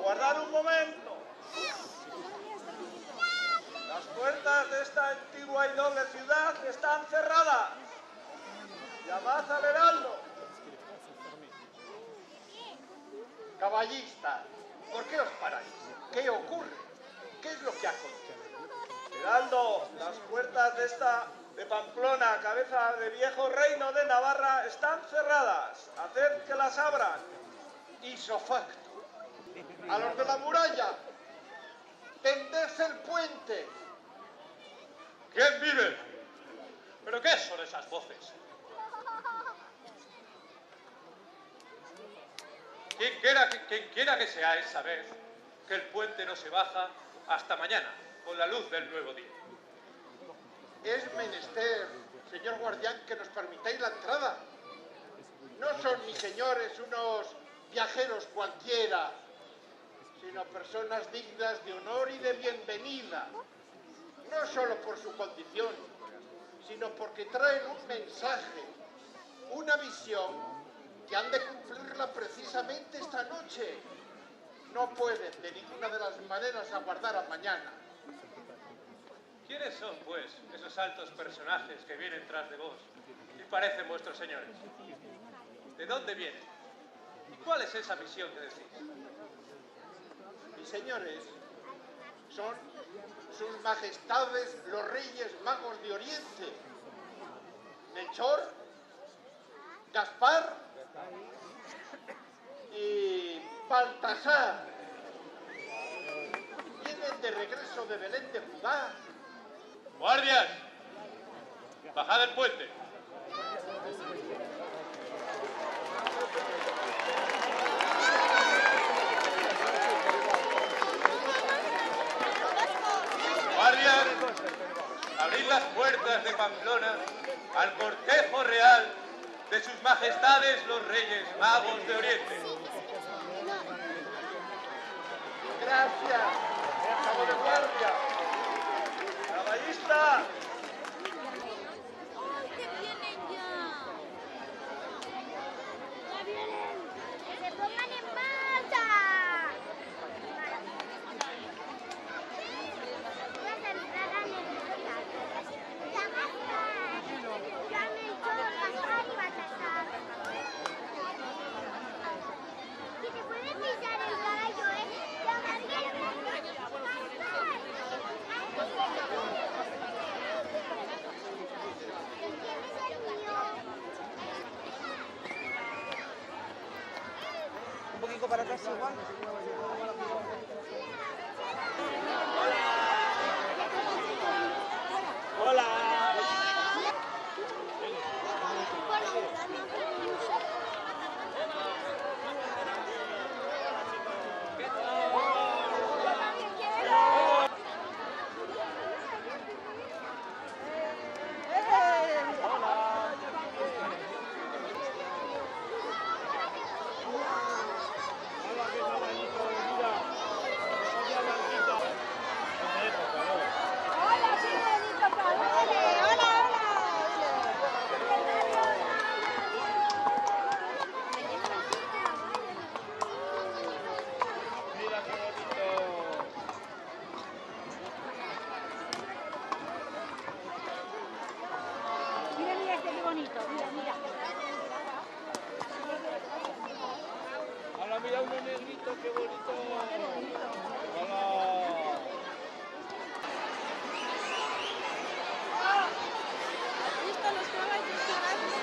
Aguardad un momento. Las puertas de esta antigua y noble ciudad están cerradas. Llamad al heraldo. Caballistas, ¿por qué os paráis? ¿Qué ocurre? ¿Qué es lo que acontece? Heraldo, las puertas de Pamplona, cabeza de viejo reino de Navarra, están cerradas. Haced que las abran. Isofacto. A los de la muralla, tended el puente. ¿Quién vive? ¿Pero qué son esas voces? Quien quiera que seáis, sabed que el puente no se baja hasta mañana, con la luz del nuevo día. Es menester, señor guardián, que nos permitáis la entrada. No son mis señores unos viajeros cualquiera, sino personas dignas de honor y de bienvenida. No solo por su condición, sino porque traen un mensaje, una visión que han de cumplirla precisamente esta noche. No pueden de ninguna de las maneras aguardar a mañana. ¿Quiénes son, pues, esos altos personajes que vienen tras de vos y parecen vuestros señores? ¿De dónde vienen? ¿Y cuál es esa misión que decís? Mis señores son sus majestades los reyes magos de Oriente, Melchor, Gaspar y Baltasar. Vienen de regreso de Belén de Judá. ¡Guardias! ¡Bajad el puente! ¡Guardias! Abrid las puertas de Pamplona al cortejo real de sus majestades los reyes magos de Oriente. Gracias, cabo de guardia. ¡Caballista! ¡Ay, que vienen ya! ¡Ya vienen! ¡Que se pongan en marcha! Voy a saludar a Nerviosa. ¡Ya basta! ¡Ya han hecho Gaspar y Baltasar! ¡Que te puedes pisar el caballo, eh! ¡Ya Gabriel! Un poquito para atrás igual. Mira uno negrito, qué bonito. Hola. ¿Has visto los caballos grandes?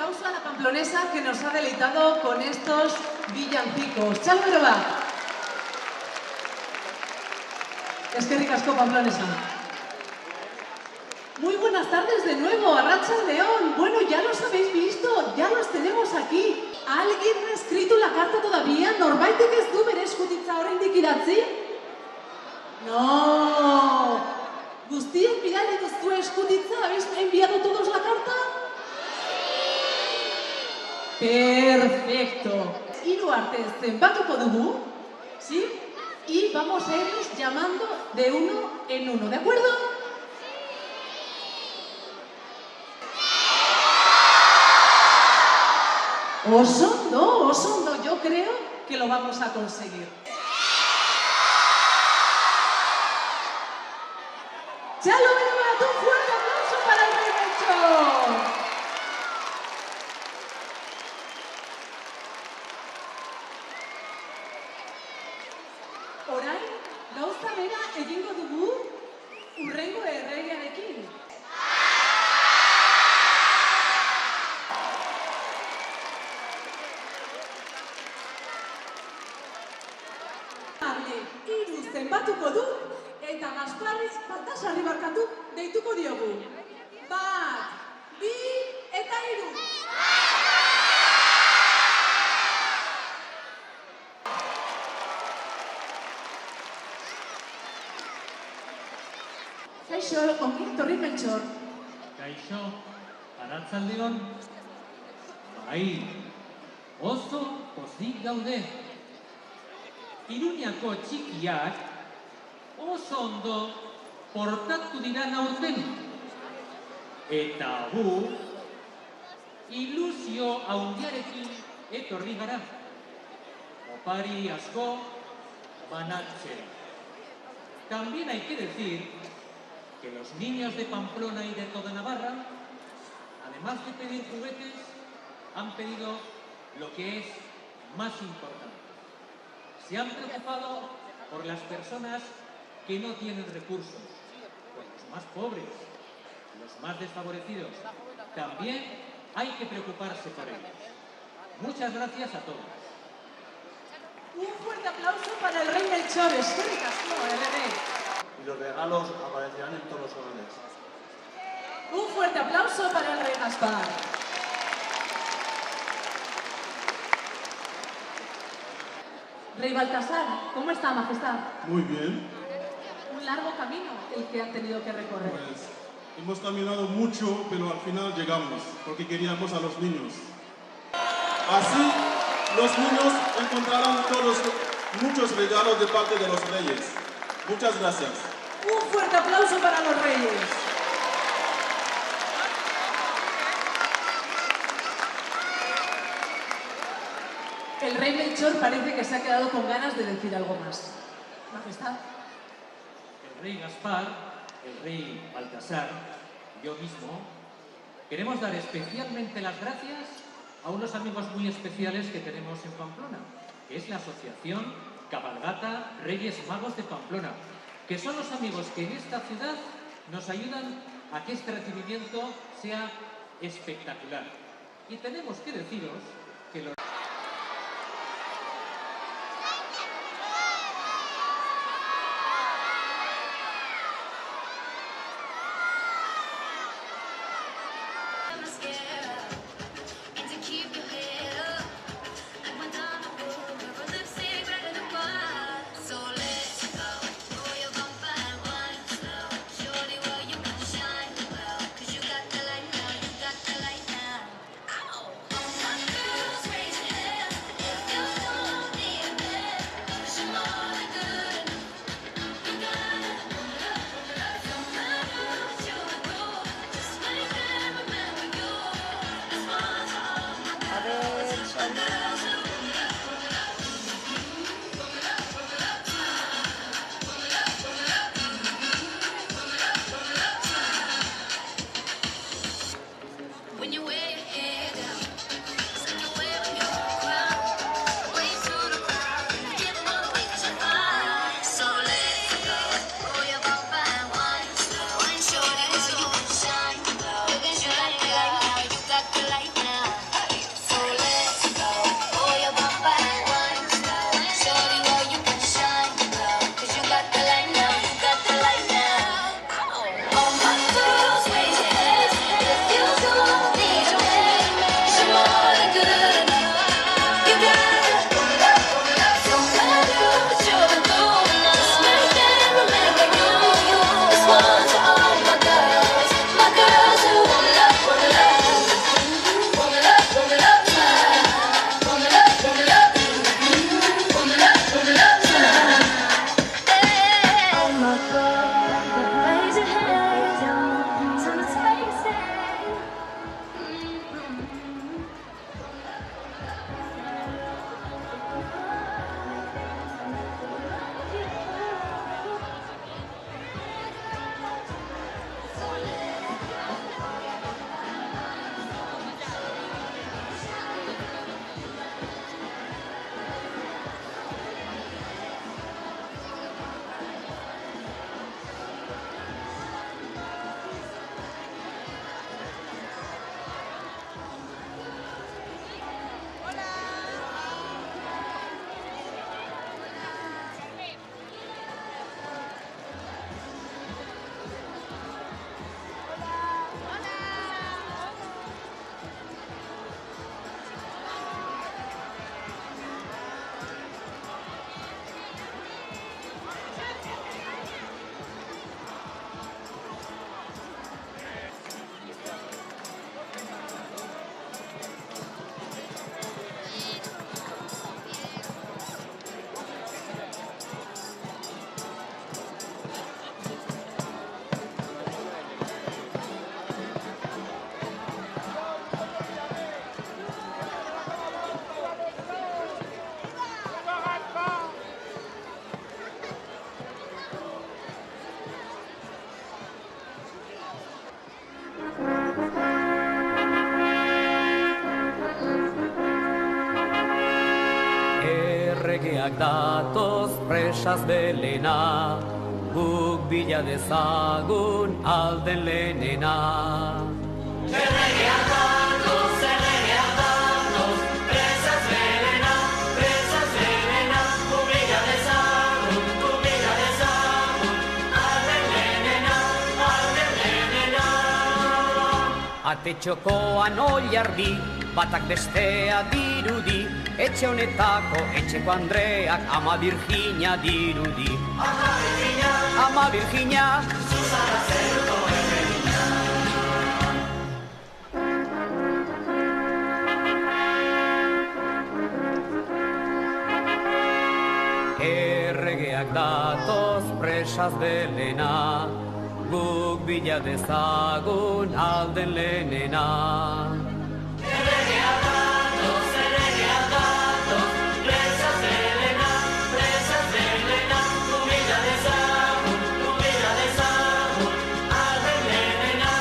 aplauso a la pamplonesa que nos ha deleitado con estos villancicos. ¡Chalo, Beroba! Es que ricasco, pamplonesa. Muy buenas tardes de nuevo, Arratxa León. Bueno, ya los habéis visto, ya los tenemos aquí. ¿Alguien no ha escrito la carta todavía? ¿Norbaitek ez du bere eskutitza oraindik idatzi? No. ¿Guztiok bidali duzue eskutitza? ¿Habéis enviado todos la carta? Perfecto. Hiru arte zenbatuko dugu, ¿sí? Y vamos a irnos llamando de uno en uno, ¿de acuerdo? Osondo, yo creo que lo vamos a conseguir. ¡Chalo, Berobat! ¡Un fuerte aplauso para el Rei Melchor! Orain, gauza bera egingo dugu hurrengo erregearekin. Hiru zenbatuko du eta Gasparriz Baltasarri barkatu deituko diogu. 1, 2 eta 3. Kaixo, ongi etorri Melchor. Kaixo, arratzaldeon. Bai, oso pozik gaude. Iruñako txikiak oso ondo portatu dira aurten. Eta gu ilusio handiarekin etorri gara. Opari asko banatzen. También hay que decir que los niños de Pamplona y de toda Navarra, además de pedir juguetes, han pedido lo que es más importante. Se han preocupado por las personas que no tienen recursos, por los más pobres, los más desfavorecidos. También hay que preocuparse por ellos. Muchas gracias a todos. Un fuerte aplauso para el Rei Melchor. Es que ricasco, RD. Y los regalos aparecerán en todos los hogares. Un fuerte aplauso para el Rey Gaspar. Rey Baltasar, ¿cómo está, Majestad? Muy bien. Un largo camino el que han tenido que recorrer. Pues hemos caminado mucho, pero al final llegamos, porque queríamos a los niños. Así, los niños encontrarán muchos regalos de parte de los reyes. Muchas gracias. Un fuerte aplauso para los reyes. El Rey Melchor parece que se ha quedado con ganas de decir algo más. Majestad. El Rey Gaspar, el Rey Baltasar, yo mismo, queremos dar especialmente las gracias a unos amigos muy especiales que tenemos en Pamplona, que es la Asociación Cabalgata Reyes Magos de Pamplona, que son los amigos que en esta ciudad nos ayudan a que este recibimiento sea espectacular. Y tenemos que deciros que los... Raising Erregeak datoz presaz belena, guk bila dezagun alden lehenena. Erregeak datoz, presaz belena, guk bila dezagun alden lehenena. Ate txokoan oilardi, batak bestea dirudi, etxe honetako etxeko Andreak ama Virginia dirudi. Ama Virginia, zuzara zeruko erregina. Erregeak datoz presaz belena, guk bila dezagun alden lehenena. Erregeak datoz, presaz belena, guk bila dezagun alden lehenena.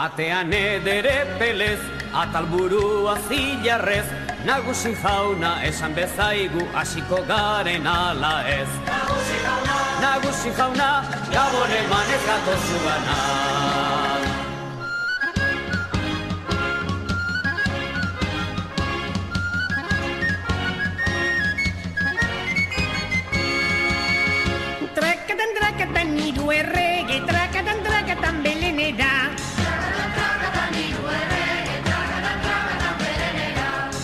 Atean edere pelez, atalburua zilarrez, nagusi jauna esan bezaigu hasiko garen ala ez. Nagusi jauna, gabon emanez gatozu gana. Trakatan hiru errege, trakatan belenera.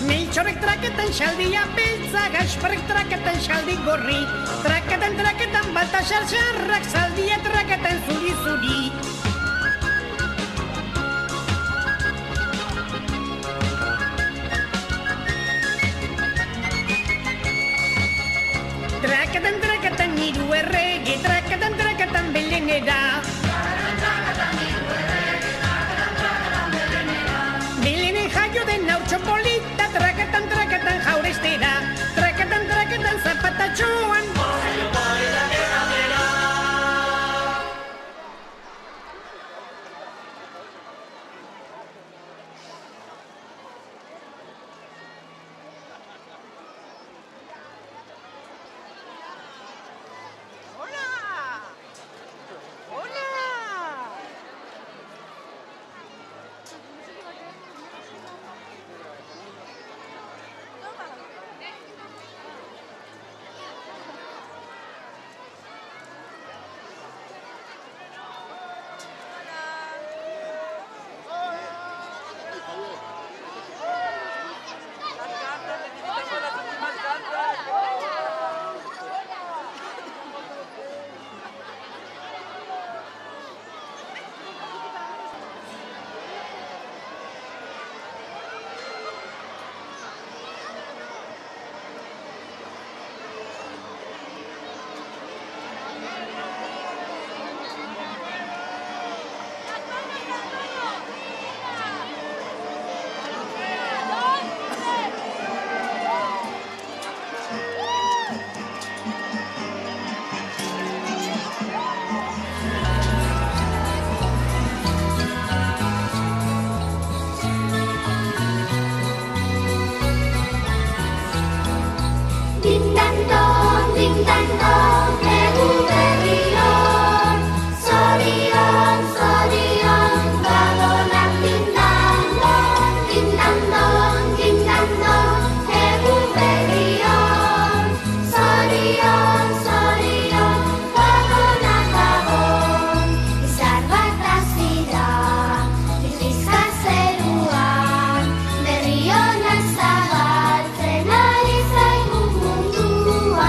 Meltxorek trakatan xaldia beltza, Gasparrek trakatan xaldi gorri. Trakatan Baltasar xarrak, zaldia trakatan zuri-zuri. Trakatan hiru errege, trakatan belenera. Belenen jaio den hautxo polita, trakatan jaurestera. Trakatan zapatatxoan. Zabaltzen ari zaigu mundua.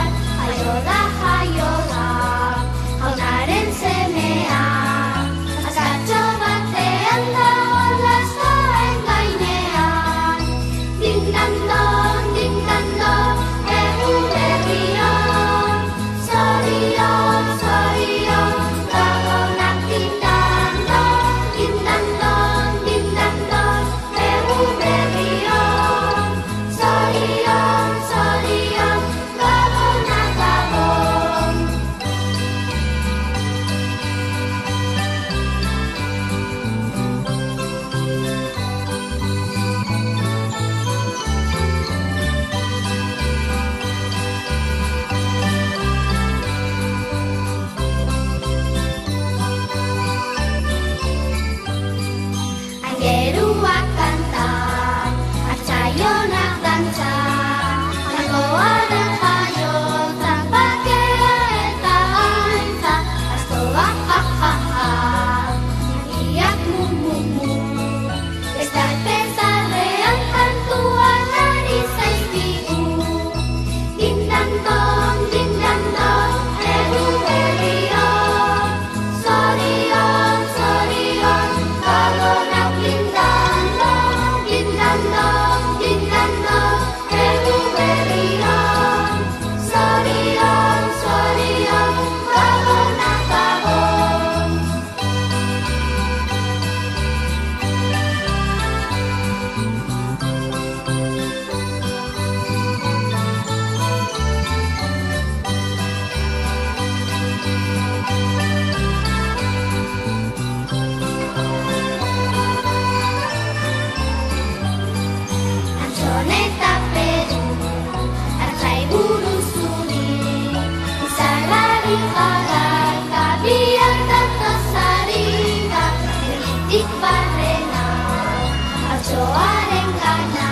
Matxoaren gana,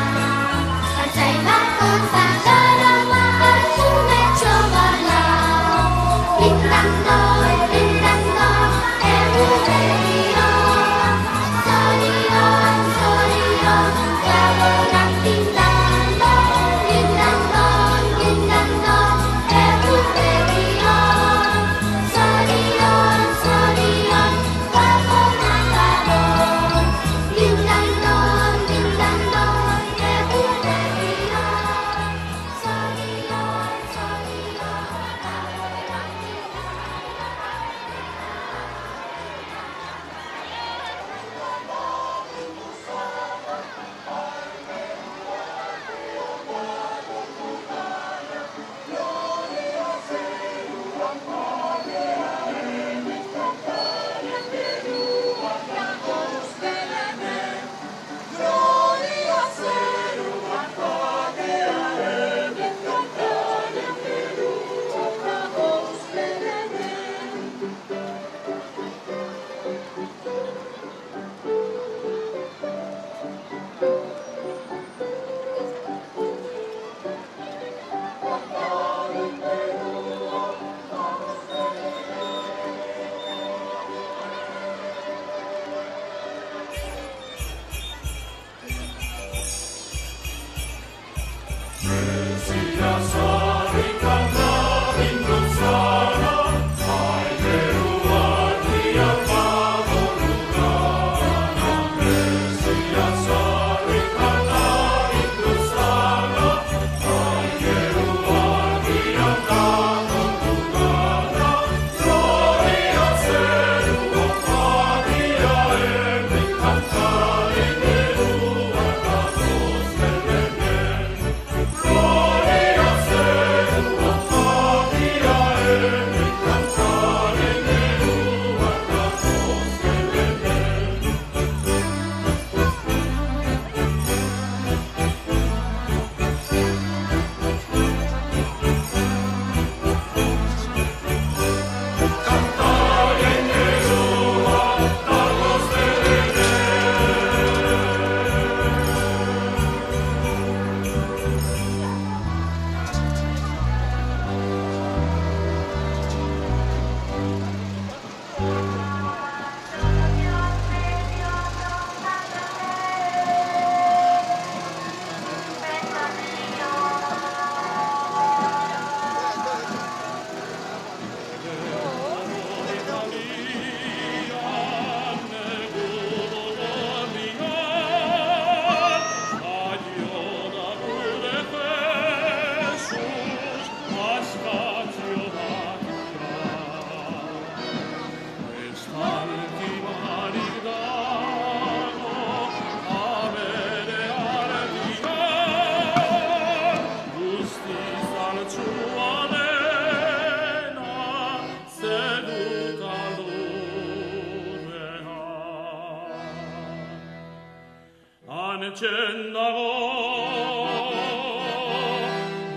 artzain bakon zagarama hartu metxo bala. Lindando, lindando, eguberrion, zorion, zorion, gabonak lindando, lindando, lindando, eguberrion, zorion, zorion, gabonak gabon, lindando, lindando, eguberrion, zorion, zorion,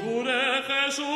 gure Jesus.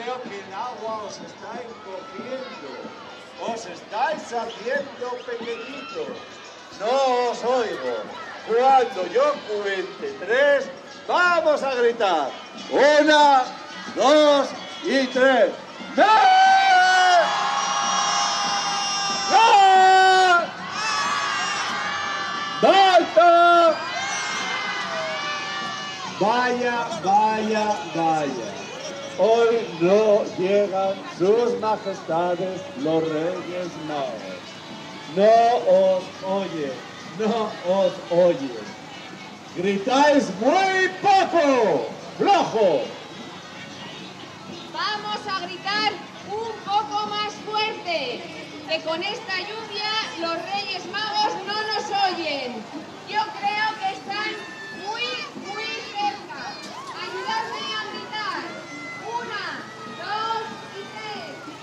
Creo que el agua os está encogiendo. Os estáis haciendo pequeñitos. No os oigo. Cuando yo cuente 3, vamos a gritar. 1, 2 y 3. ¡No! ¡No! ¡Basta! Vaya, vaya, vaya. Hoy no llegan sus majestades los Reyes Magos. No os oyen, no os oyen. Gritáis muy poco, flojo. Vamos a gritar un poco más fuerte, que con esta lluvia los Reyes Magos no nos oyen. Yo creo que están muy cerca. Ayudadme a gritar. 1, 2 y 3.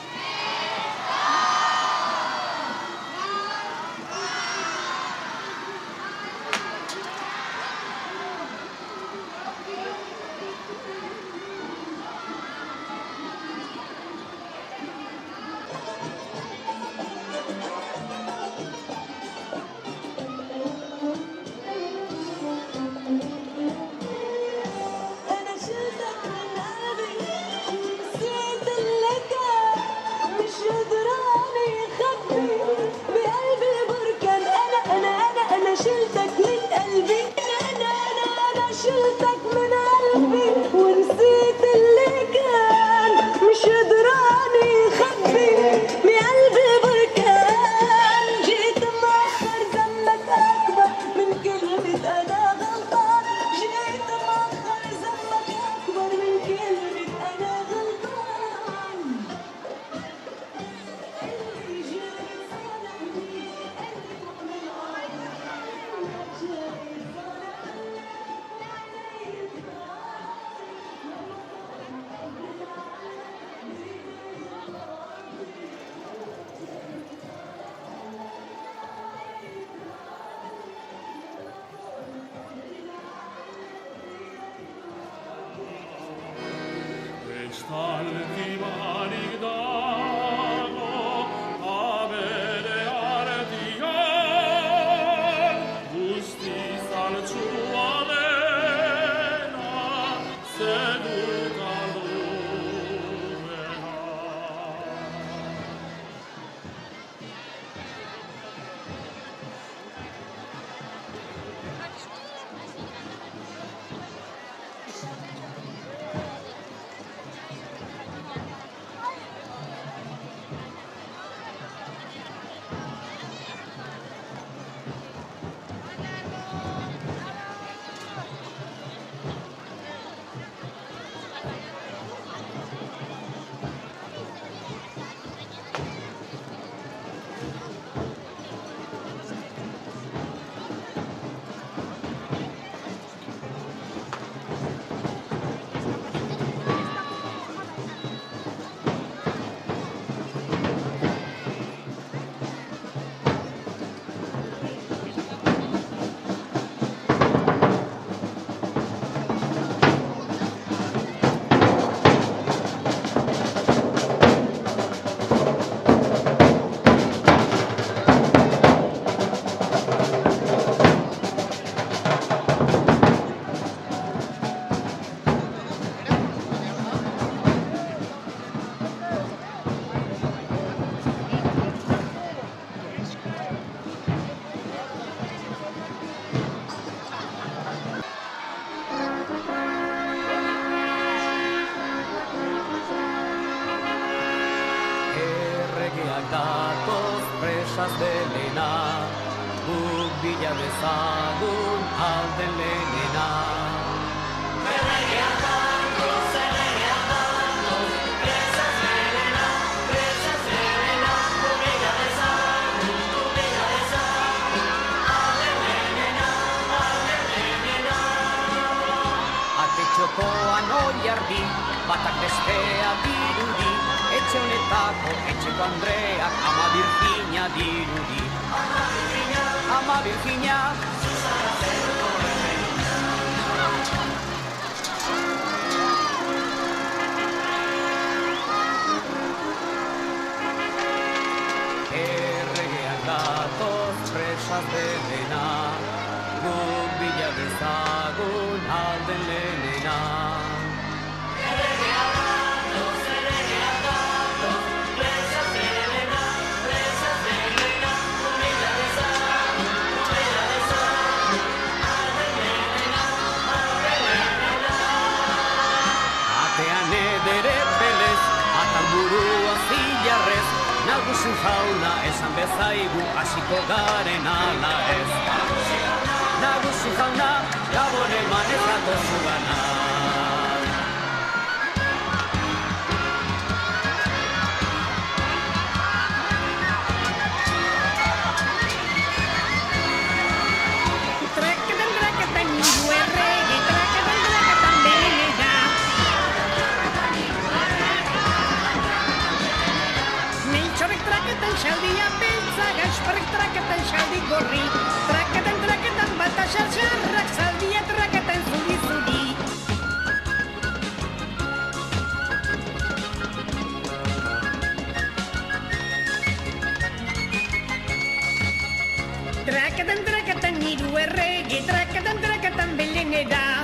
de Lena, guk bila dezagun alden lehenena. Txokoan hori ardi, batak bestea dirudi, etxe honetako etxeko Andreak ama Virginia dirudi. Ama Virginia, Nagusi jauna esan bezaigu hasiko garen ala ez. Nagusi jauna, gabon eman ez gatozu gana. Traketan nidu errege, traketan belega. Neitxorek traketan xaldia beltza, Gasparrek traketan xaldi gorri. Traketan bata xarxarrak, zaldia traketan zuri-zuri. Traketan nidu errege, traketan belenera.